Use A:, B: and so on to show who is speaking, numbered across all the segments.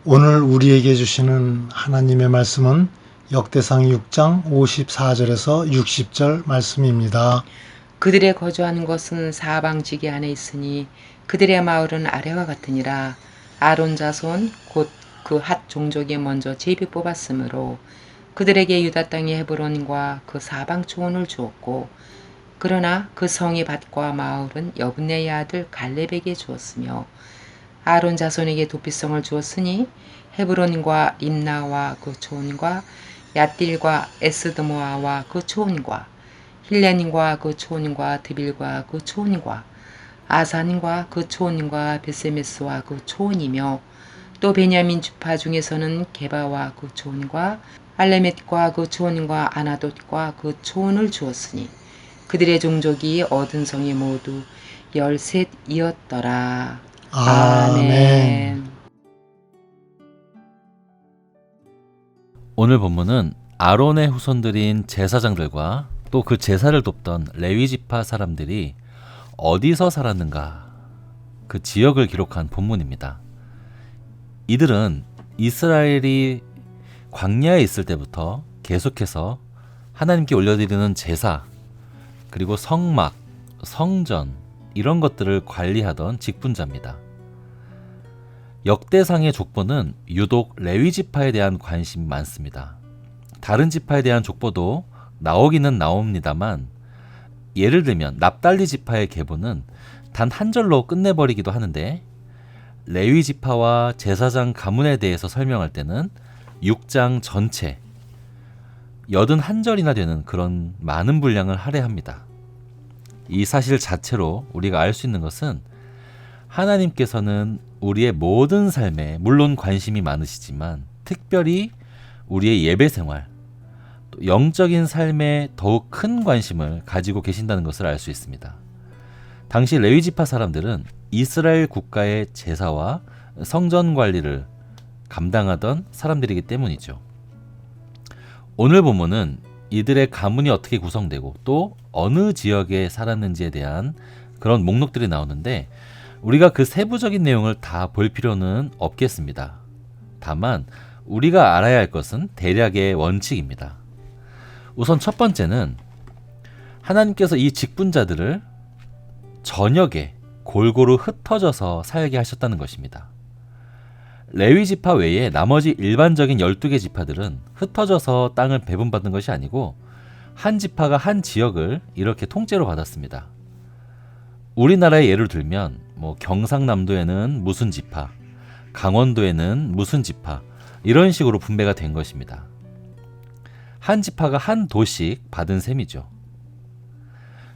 A: 오늘 우리에게 주시는 하나님의 말씀은 역대상 6장 54절에서 60절 말씀입니다.
B: 그들의 거주하는 것은 사방지기 안에 있으니 그들의 마을은 아래와 같으니라. 아론 자손 곧 그 핫 종족이 먼저 제비 뽑았으므로 그들에게 유다 땅의 헤브론과 그 사방 초원을 주었고, 그러나 그 성의 밭과 마을은 여분네의 아들 갈렙에게 주었으며, 아론 자손에게 도피성을 주었으니 헤브론과 림나와 그 초원과 얏딜과 에스드모아와 그 초원과 힐레님과 그 초원과 드빌과 그 초원과 아산과 그 초원과 베세메스와 그 초원이며, 또 베냐민 주파 중에서는 게바와 그 초원과 알레멧과 그 초원과 아나돗과 그 초원을 주었으니 그들의 종족이 얻은 성이 모두 13이었더라.
A: 아멘.
C: 오늘 본문은 아론의 후손들인 제사장들과 또 그 제사를 돕던 레위 지파 사람들이 어디서 살았는가, 그 지역을 기록한 본문입니다. 이들은 이스라엘이 광야에 있을 때부터 계속해서 하나님께 올려드리는 제사, 그리고 성막, 성전, 이런 것들을 관리하던 직분자입니다. 역대상의 족보는 유독 레위 지파에 대한 관심이 많습니다. 다른 지파에 대한 족보도 나오기는 나옵니다만, 예를 들면 납달리 지파의 계보는 단 한 절로 끝내버리기도 하는데, 레위 지파와 제사장 가문에 대해서 설명할 때는 6장 전체 81절이나 되는 그런 많은 분량을 할애합니다. 이 사실 자체로 우리가 알 수 있는 것은 하나님께서는 우리의 모든 삶에 물론 관심이 많으시지만 특별히 우리의 예배 생활, 또 영적인 삶에 더욱 큰 관심을 가지고 계신다는 것을 알 수 있습니다. 당시 레위 지파 사람들은 이스라엘 국가의 제사와 성전 관리를 감당하던 사람들이기 때문이죠. 오늘 본문은 이들의 가문이 어떻게 구성되고 또 어느 지역에 살았는지에 대한 그런 목록들이 나오는데, 우리가 그 세부적인 내용을 다 볼 필요는 없겠습니다. 다만 우리가 알아야 할 것은 대략의 원칙입니다. 우선 첫 번째는 하나님께서 이 직분자들을 전역에 골고루 흩어져서 살게 하셨다는 것입니다. 레위 지파 외에 나머지 일반적인 12개 지파들은 흩어져서 땅을 배분받은 것이 아니고 한 지파가 한 지역을 이렇게 통째로 받았습니다. 우리나라의 예를 들면 경상남도에는 무슨 지파, 강원도에는 무슨 지파, 이런 식으로 분배가 된 것입니다. 한 지파가 한 도씩 받은 셈이죠.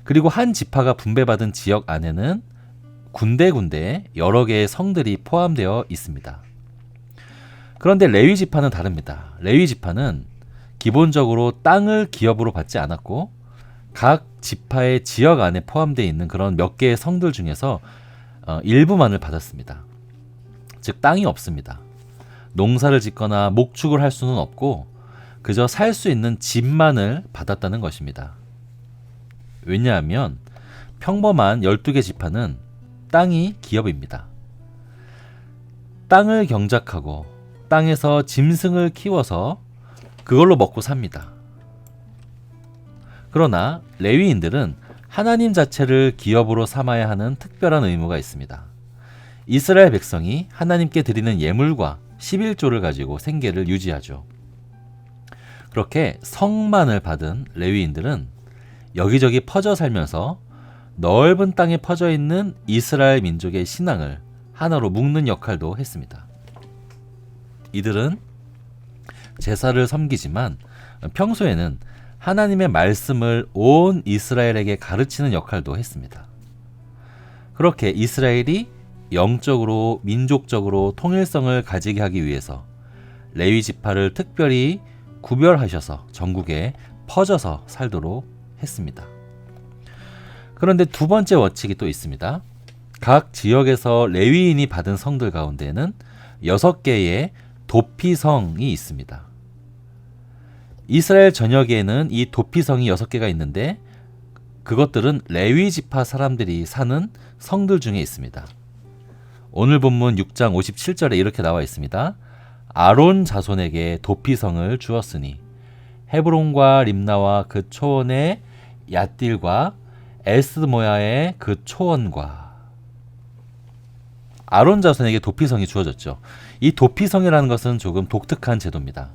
C: 그리고 한 지파가 분배받은 지역 안에는 군데군데 여러 개의 성들이 포함되어 있습니다. 그런데 레위 지파는 다릅니다. 레위 지파는 기본적으로 땅을 기업으로 받지 않았고 각 지파의 지역 안에 포함되어 있는 그런 몇 개의 성들 중에서 일부만을 받았습니다. 즉 땅이 없습니다. 농사를 짓거나 목축을 할 수는 없고 그저 살 수 있는 집만을 받았다는 것입니다. 왜냐하면 평범한 12개 지파는 땅이 기업입니다. 땅을 경작하고 땅에서 짐승을 키워서 그걸로 먹고 삽니다. 그러나 레위인들은 하나님 자체를 기업으로 삼아야 하는 특별한 의무가 있습니다. 이스라엘 백성이 하나님께 드리는 예물과 11조를 가지고 생계를 유지하죠. 그렇게 성만을 받은 레위인들은 여기저기 퍼져 살면서 넓은 땅에 퍼져 있는 이스라엘 민족의 신앙을 하나로 묶는 역할도 했습니다. 이들은 제사를 섬기지만 평소에는 하나님의 말씀을 온 이스라엘에게 가르치는 역할도 했습니다. 그렇게 이스라엘이 영적으로 민족적으로 통일성을 가지게 하기 위해서 레위 지파를 특별히 구별하셔서 전국에 퍼져서 살도록 했습니다. 그런데 두 번째 원칙이 또 있습니다. 각 지역에서 레위인이 받은 성들 가운데는 6개의 도피성이 있습니다. 이스라엘 전역에는 이 도피성이 6개가 있는데 그것들은 레위 지파 사람들이 사는 성들 중에 있습니다. 오늘 본문 6장 57절에 이렇게 나와 있습니다. 아론 자손에게 도피성을 주었으니 헤브론과 림나와 그 초원의 얏딜과 에스모야의 그 초원과. 아론 자손에게 도피성이 주어졌죠. 이 도피성이라는 것은 조금 독특한 제도입니다.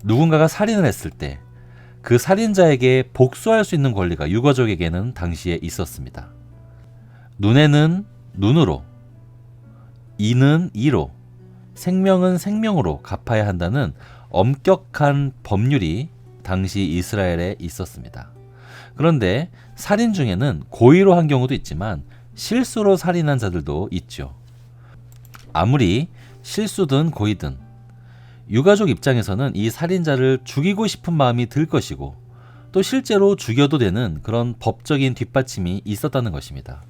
C: 누군가가 살인을 했을 때 그 살인자에게 복수할 수 있는 권리가 유가족에게는 당시에 있었습니다. 눈에는 눈으로, 이는 이로, 생명은 생명으로 갚아야 한다는 엄격한 법률이 당시 이스라엘에 있었습니다. 그런데 살인 중에는 고의로 한 경우도 있지만 실수로 살인한 자들도 있죠. 아무리 실수든 고의든 유가족 입장에서는 이 살인자를 죽이고 싶은 마음이 들 것이고 또 실제로 죽여도 되는 그런 법적인 뒷받침이 있었다는 것입니다.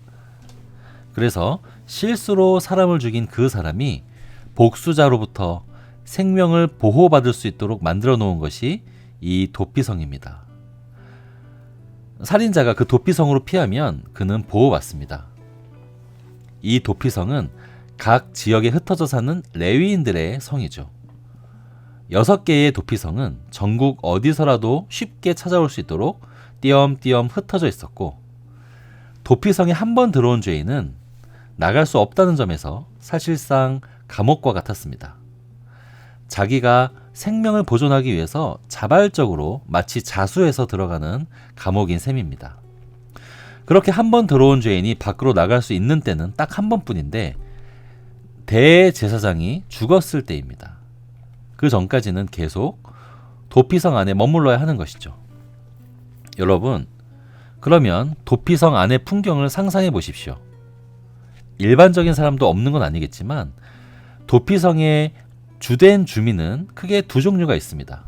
C: 그래서 실수로 사람을 죽인 그 사람이 복수자로부터 생명을 보호받을 수 있도록 만들어 놓은 것이 이 도피성입니다. 살인자가 그 도피성으로 피하면 그는 보호받습니다. 이 도피성은 각 지역에 흩어져 사는 레위인들의 성이죠. 6개의 도피성은 전국 어디서라도 쉽게 찾아올 수 있도록 띄엄띄엄 흩어져 있었고, 도피성에 한 번 들어온 죄인은 나갈 수 없다는 점에서 사실상 감옥과 같았습니다. 자기가 생명을 보존하기 위해서 자발적으로 마치 자수해서 들어가는 감옥인 셈입니다. 그렇게 한 번 들어온 죄인이 밖으로 나갈 수 있는 때는 딱 한 번뿐인데 대제사장이 죽었을 때입니다. 그 전까지는 계속 도피성 안에 머물러야 하는 것이죠. 여러분, 그러면 도피성 안의 풍경을 상상해 보십시오. 일반적인 사람도 없는 건 아니겠지만 도피성의 주된 주민은 크게 두 종류가 있습니다.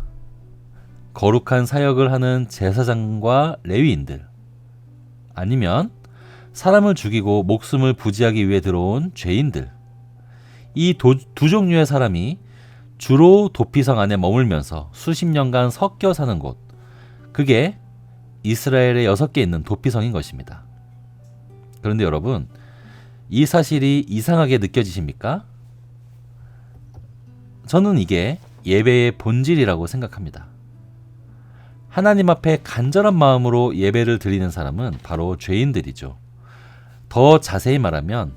C: 거룩한 사역을 하는 제사장과 레위인들, 아니면 사람을 죽이고 목숨을 부지하기 위해 들어온 죄인들. 이 두 종류의 사람이 주로 도피성 안에 머물면서 수십 년간 섞여 사는 곳, 그게 이스라엘에 6개 있는 도피성인 것입니다. 그런데 여러분, 이 사실이 이상하게 느껴지십니까? 저는 이게 예배의 본질이라고 생각합니다. 하나님 앞에 간절한 마음으로 예배를 드리는 사람은 바로 죄인들이죠. 더 자세히 말하면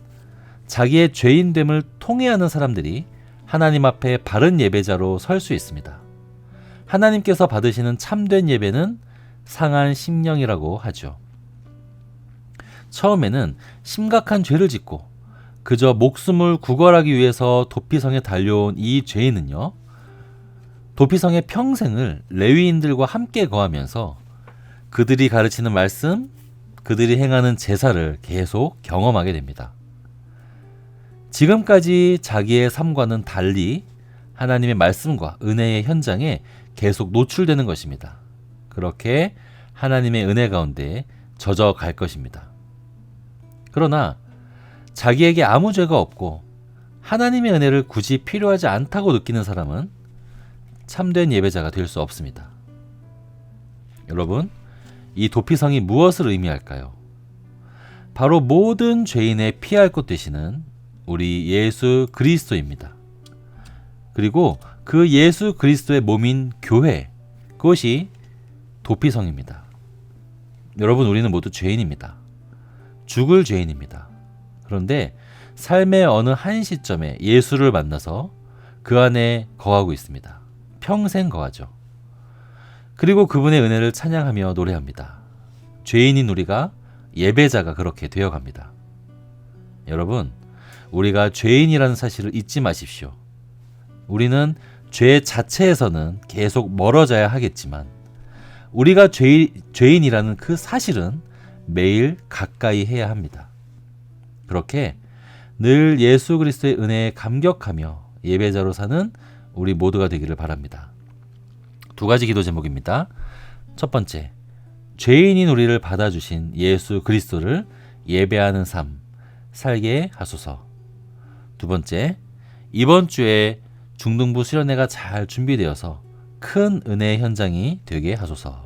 C: 자기의 죄인됨을 통회하는 사람들이 하나님 앞에 바른 예배자로 설 수 있습니다. 하나님께서 받으시는 참된 예배는 상한 심령이라고 하죠. 처음에는 심각한 죄를 짓고 그저 목숨을 구걸하기 위해서 도피성에 달려온 이 죄인은요, 도피성의 평생을 레위인들과 함께 거하면서 그들이 가르치는 말씀, 그들이 행하는 제사를 계속 경험하게 됩니다. 지금까지 자기의 삶과는 달리 하나님의 말씀과 은혜의 현장에 계속 노출되는 것입니다. 그렇게 하나님의 은혜 가운데 젖어갈 것입니다. 그러나 자기에게 아무 죄가 없고 하나님의 은혜를 굳이 필요하지 않다고 느끼는 사람은 참된 예배자가 될 수 없습니다. 여러분, 이 도피성이 무엇을 의미할까요? 바로 모든 죄인의 피할 곳 되시는 우리 예수 그리스도입니다. 그리고 그 예수 그리스도의 몸인 교회, 그것이 도피성입니다. 여러분, 우리는 모두 죄인입니다. 죽을 죄인입니다. 그런데 삶의 어느 한 시점에 예수를 만나서 그 안에 거하고 있습니다. 평생 거하죠. 그리고 그분의 은혜를 찬양하며 노래합니다. 죄인인 우리가 예배자가 그렇게 되어갑니다. 여러분, 우리가 죄인이라는 사실을 잊지 마십시오. 우리는 죄 자체에서는 계속 멀어져야 하겠지만 우리가 죄인이라는 그 사실은 매일 가까이 해야 합니다. 그렇게 늘 예수 그리스도의 은혜에 감격하며 예배자로 사는 우리 모두가 되기를 바랍니다. 2가지 기도 제목입니다. 첫 번째, 죄인인 우리를 받아주신 예수 그리스도를 예배하는 삶 살게 하소서. 두 번째, 이번 주에 중등부 수련회가 잘 준비되어서 큰 은혜의 현장이 되게 하소서.